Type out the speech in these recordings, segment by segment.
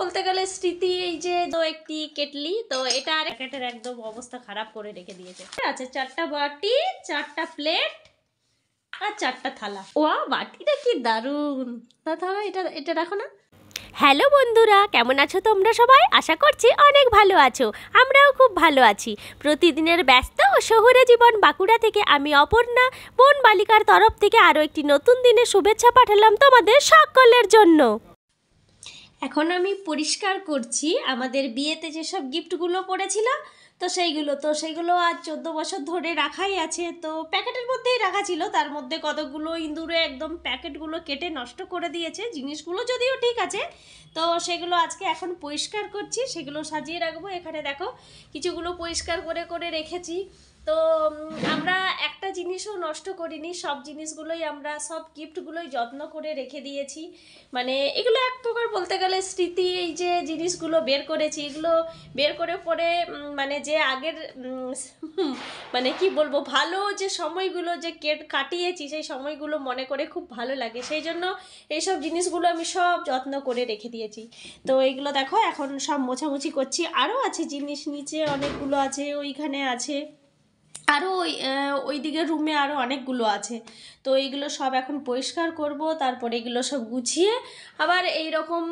বলতে গেলে স্মৃতি এই যে তো একটি কেটলি তো এটা আর প্যাকেটের একদম অবস্থা খারাপ করে রেখে দিয়েছে। আছে 4টা বাটি 4টা প্লেট আর 4টা থালা। ওয়া বাটিটা কি দারুণ। থালা এটা এটা রাখো না। হ্যালো বন্ধুরা, কেমন আছো তোমরা সবাই? আশা করছি অনেক ভালো আছো। আমরাও খুব ভালো আছি। প্রতিদিনের ব্যস্ত ও শহুরে জীবন বাঁকুড়া থেকে আমি অপর্ণা বোন বালিকার তরফ থেকে আরও একটি নতুন দিনের শুভেচ্ছা পাঠালাম তোমাদের সকলের জন্য। এখন আমি পরিষ্কার করছি আমাদের বিয়েতে যেসব গিফটগুলো পড়েছিল তো সেইগুলো আজ 14 বছর ধরে রাখাই আছে। তো প্যাকেটের মধ্যেই রাখা ছিল, তার মধ্যে কতগুলো ইঁদুরে একদম প্যাকেটগুলো কেটে নষ্ট করে দিয়েছে। জিনিসগুলো যদিও ঠিক আছে, তো সেগুলো আজকে এখন পরিষ্কার করছি, সেগুলো সাজিয়ে রাখবো। এখানে দেখো কিছুগুলো পরিষ্কার করে করে রেখেছি। তো আমরা একটা জিনিসও নষ্ট করিনি, সব জিনিসগুলোই আমরা সব গিফটগুলোই যত্ন করে রেখে দিয়েছি। মানে এগুলো এক প্রকার বলতে গেলে স্মৃতি। এই যে জিনিসগুলো বের করেছি, এগুলো বের করে পরে মানে যে আগের মানে কি বলবো, ভালো যে সময়গুলো যে কাটিয়েছি সেই সময়গুলো মনে করে খুব ভালো লাগে। সেই জন্য এইসব জিনিসগুলো আমি সব যত্ন করে রেখে দিয়েছি। তো এইগুলো দেখো এখন সব মোছামুছি করছি। আরও আছে জিনিস, নিচে অনেকগুলো আছে, ওইখানে আছে, আরও ওই দিকের রুমে আরও অনেকগুলো আছে। তো এইগুলো সব এখন পরিষ্কার করব, তারপরে এগুলো সব গুছিয়ে আবার এই রকম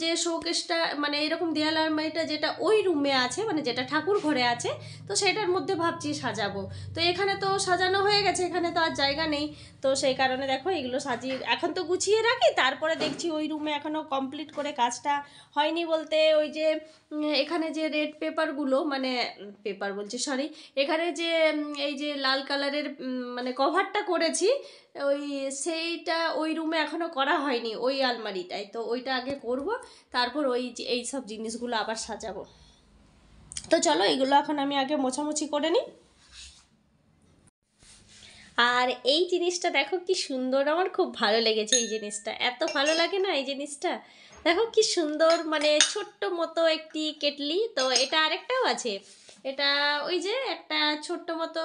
যে শোকেসটা মানে এইরকম দেয়াল আলমারিটা যেটা ওই রুমে আছে, মানে যেটা ঠাকুর ঘরে আছে, তো সেটার মধ্যে ভাবছি সাজাবো। তো এখানে তো সাজানো হয়ে গেছে, এখানে তো আর জায়গা নেই। তো সেই কারণে দেখো এগুলো সাজিয়ে এখন তো গুছিয়ে রাখি, তারপরে দেখছি ওই রুমে এখনও কমপ্লিট করে কাজটা হয়নি। বলতে ওই যে এখানে যে রেড পেপারগুলো, মানে পেপার বলছি সরি, এখানে যে এই যে লাল কালারের মানে কভারটা করেছি সেইটা ওই রুমে এখনও করা হয়নি, ওই আলমারিটায়। তো ওইটা আগে করব, তারপর এই সব জিনিসগুলো আবার সাজাবো। তো চলো এগুলো এখন আমি আগে মোছামুছি করে নিই। আর এই জিনিসটা দেখো কি সুন্দর, আমার খুব ভালো লেগেছে এই জিনিসটা। এত ভালো লাগে না এই জিনিসটা, দেখো কি সুন্দর। মানে ছোট্ট মতো একটি কেটলি। তো এটা আরেকটাও আছে, এটা ওই যে একটা ছোট্ট মতো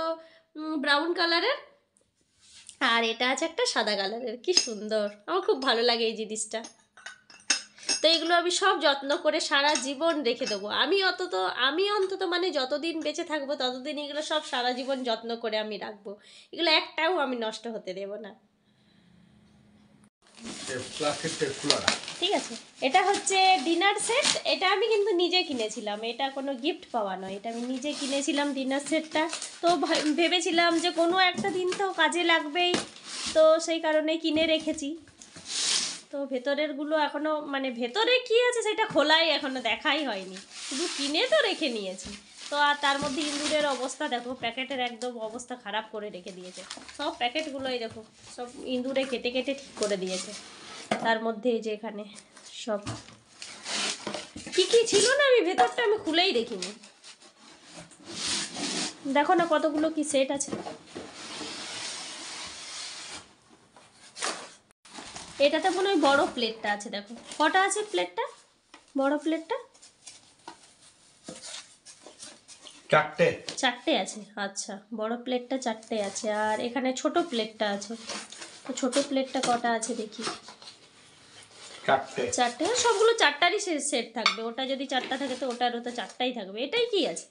ব্রাউন কালারের, আর এটা আছে একটা সাদা কালারের। কি সুন্দর, আমার খুব ভালো লাগে এই জিনিসটা। তো এগুলো আমি সব যত্ন করে সারা জীবন রেখে দেবো। আমি অন্তত মানে যতদিন বেঁচে থাকবো ততদিন এগুলো সব সারা জীবন যত্ন করে আমি রাখবো। এগুলো একটাও আমি নষ্ট হতে দেব না। ঠিক আছে, এটা হচ্ছে ডিনার সেট। এটা আমি কিন্তু নিজে কিনেছিলাম, এটা কোনো গিফট পাওয়া নয়, এটা আমি নিজে কিনেছিলাম ডিনার সেটটা। তো ভেবেছিলাম যে কোনো একটা দিন তো কাজে লাগবেই, তো সেই কারণে কিনে রেখেছি। তো ভেতরেরগুলো এখনও মানে ভেতরে কি আছে সেটা খোলাই এখনও দেখাই হয়নি, শুধু কিনে তো রেখে নিয়েছি। তো আর তার মধ্যে ইঁদুরের অবস্থা দেখো, প্যাকেটের একদম অবস্থা খারাপ করে রেখে দিয়েছে। সব প্যাকেটগুলোই দেখো সব ইঁদুরে কেটে কেটে ঠিক করে দিয়েছে। তার মধ্যে এই যে এখানে সব কি কি ছিল না, আমি ভেতরটা আমি খুলেই দেখিনি। দেখো না কতগুলো কি সেট আছে। এটাতে মনে হয় বড় প্লেটটা আছে, দেখো কটা আছে প্লেটটা, বড় প্লেটটা চারটে আছে। আচ্ছা, বড় প্লেটটা 4টে আছে, আর এখানে ছোট প্লেটটা আছে। তো ছোট প্লেটটা কটা আছে দেখি, 4টে। সবগুলো 4টারই সেট থাকবে, ওটা যদি 4টা থাকে তো ওটারও তো 4টাই থাকবে। এটাই কি আছে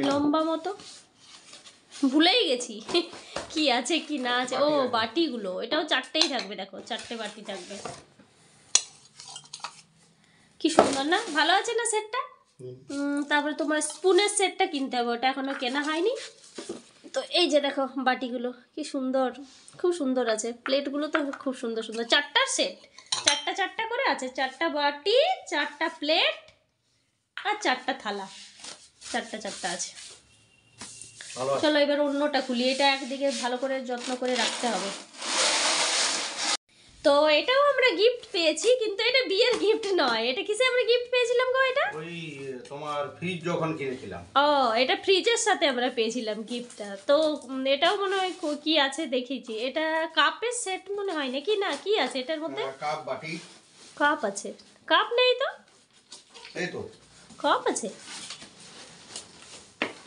লম্বা মতো, ভুলেই গেছি কি আছে কি না আছে। ও বাটিগুলো, এটাও 4টেই থাকবে, দেখো 4টে বাটি থাকবে। কি সুন্দর না, ভালো আছে না সেটটা। তারপরে তোমার স্পুনের সেটটা কিনতে হবে, ওটা এখনো কেনা হয়নি। তো এই যে দেখো বাটিগুলো কি সুন্দর, খুব সুন্দর আছে। প্লেটগুলো তো খুব সুন্দর সুন্দর, 4টার সেট, 4টা করে আছে। 4টা বাটি 4টা প্লেট আর 4টা থালা, 4টা আছে। চলো এবার অন্যটা খুলি, এটা একদিকে ভালো করে যত্ন করে রাখতে হবে। তো এটাও আমরা গিফট পেয়েছি, কিন্তু এটা বিয়ের গিফট নয়। এটা কিসে আমরা গিফট পেয়েছিলাম গো? এটা ওই তোমার ফ্রিজ যখন কিনেছিলাম। ও, এটা ফ্রিজের সাথে আমরা পেয়েছিলাম গিফটটা। তো এটাও মনে হয় কি আছে দেখেছি, এটা কাপের সেট মনে হয় নাকি, না কি আছে এটার মধ্যে? কাপ বাটি, কাপ আছে, কাপ নেই তো, এই তো কাপ আছে।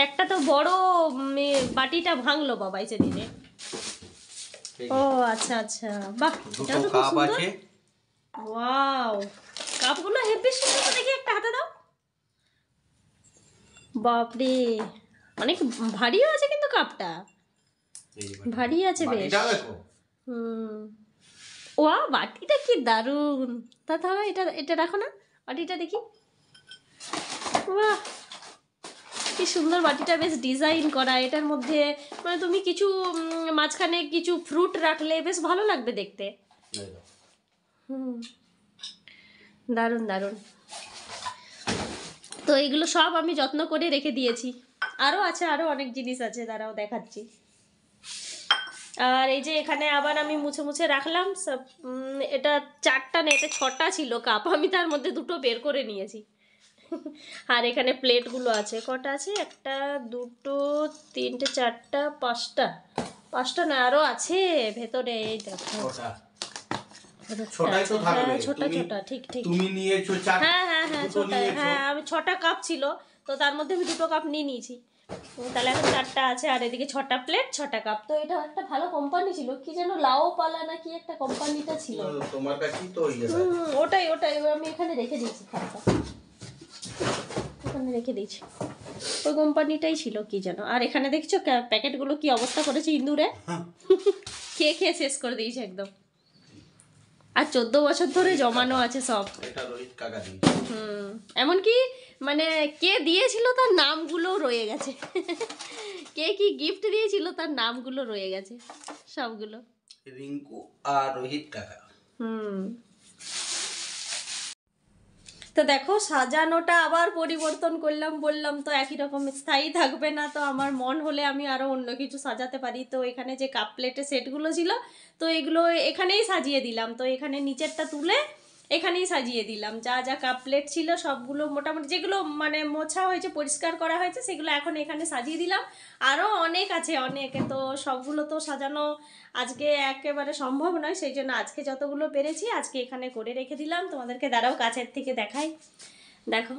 একটা তো বড় বাটিটা ভাঙলো বাবাই সেদিনে। ও আচ্ছা আচ্ছা, বাহ, এটাও তো খুব সুন্দর। ওয়াও, কাপগুলো হেভি বেশ সুন্দর তো, দেখি একটা হাতে দাও। বাপরে, অনেক ভারীও আছে কিন্তু কাপটা, ভারী আছে বেশ। বাটিটা দেখো। ওয়া, বাটিটা কি দারুণ। তা ধরো এটা, এটা রাখো না, বাটিটা দেখি। বাহ, কি সুন্দর বাটিটা, বেশ ডিজাইন করা। এটার মধ্যে মানে তুমি কিছু মাঝখানে কিছু ফ্রুট রাখলে বেশ ভালো লাগবে দেখতে। এই দেখো। দারুণ দারুণ। তো এগুলো সব আমি যত্ন করে রেখে দিয়েছি। আরও আছে, আরও অনেক জিনিস আছে, দাঁড়াও দেখাচ্ছি। আর এই যে এখানে আবার আমি মুছে মুছে রাখলাম সব। এটা 4টা না, এটা 6টা ছিল কাপ, আমি তার মধ্যে 2টো বের করে নিয়েছি। আর এখানে প্লেটগুলো আছে, কটা আছে, 1 2 3 4 5টা না, আরও আছে ভেতরে। এই দেখো, ছোটাই তো থাকবে। হ্যাঁ ছোটা ছোটা, ঠিক ঠিক। তুমি নিয়েছো 4। হ্যাঁ হ্যাঁ হ্যাঁ ছোটা, হ্যাঁ আমি 6টা কাপ ছিল, তো তার মধ্যে আমি 2টো কাপ নিয়ে নিয়েছি। তাহলে এখন 4টা আছে, আর এদিকে 6টা প্লেট 6টা কাপ। তো এটা একটা ভালো কোম্পানি ছিল, কি যেন লাও পালা না কি একটা কোম্পানিটা ছিল। তোমার কাছেই তো ওটাই ওটাই, আমি এখানে রেখে দিয়েছি খাপটা, এখানে রেখে দিয়েছি। ওই কোম্পানিটাই ছিল কি যেন। আর এখানে দেখছো প্যাকেটগুলো কি অবস্থা করেছে ইন্দুরে, খেয়ে খেয়ে শেষ করে দিয়েছে একদম। আর 14 বছর ধরে জমানো আছে সব। এটা রোহিত কাকা দিন। এমনকি মানে কে দিয়েছিল তার নামগুলো রয়ে গেছে। কে কি গিফট দিয়েছিল তার নামগুলো রয়ে গেছে সবগুলো। রিঙ্কু আর রোহিত কাকা। তো দেখো সাজানোটা আবার পরিবর্তন করলাম, বললাম তো একই রকম স্থায়ী থাকবে না, তো আমার মন হলে আমি আরও অন্য কিছু সাজাতে পারি। তো এখানে যে কাপ প্লেটের সেটগুলো ছিল, তো এগুলো এখানেই সাজিয়ে দিলাম। তো এখানে নিচেরটা তুলে এখানেই সাজিয়ে দিলাম। যা যা কাপ প্লেট ছিল সবগুলো মোটামুটি, যেগুলো মানে মোছা হয়েছে পরিষ্কার করা হয়েছে, সেগুলো এখন এখানে সাজিয়ে দিলাম। আরও অনেক আছে, অনেক। তো সবগুলো তো সাজানো আজকে একেবারে সম্ভব নয়, সেই জন্য আজকে যতগুলো পেরেছি আজকে এখানে করে রেখে দিলাম। তোমাদেরকে দাঁড়াও কাছের থেকে দেখাই। দেখো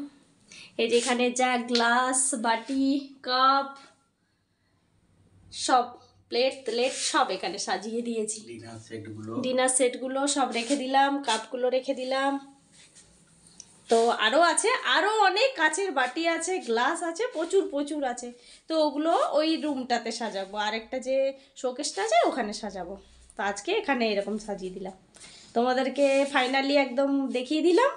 এই যে এখানে যা গ্লাস, বাটি, কাপ, সব প্লেট প্লেট সব এখানে সাজিয়ে দিয়েছি। ডিনার সেটগুলো সব রেখে দিলাম, কাপগুলো রেখে দিলাম। তো আরও আছে, আরও অনেক কাচের বাটি আছে, গ্লাস আছে, প্রচুর প্রচুর আছে। তো ওগুলো ওই রুমটাতে সাজাবো, আরেকটা যে শোকেসটা আছে ওখানে সাজাবো। তো আজকে এখানে এরকম সাজিয়ে দিলাম, তোমাদেরকে ফাইনালি একদম দেখিয়ে দিলাম।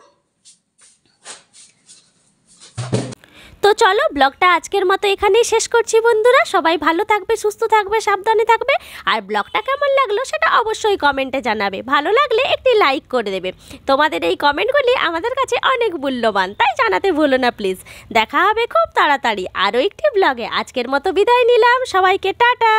তো চলো ব্লগটা আজকের মতো এখানেই শেষ করছি বন্ধুরা। সবাই ভালো থাকবে, সুস্থ থাকবে, সাবধানে থাকবে। আর ব্লগটা কেমন লাগলো সেটা অবশ্যই কমেন্টে জানাবে। ভালো লাগলে একটি লাইক করে দেবে। তোমাদের এই কমেন্টগুলি আমাদের কাছে অনেক মূল্যবান, তাই জানাতে ভুলো না প্লিজ। দেখা হবে খুব তাড়াতাড়ি আরও একটি ব্লগে। আজকের মতো বিদায় নিলাম, সবাইকে টাটা।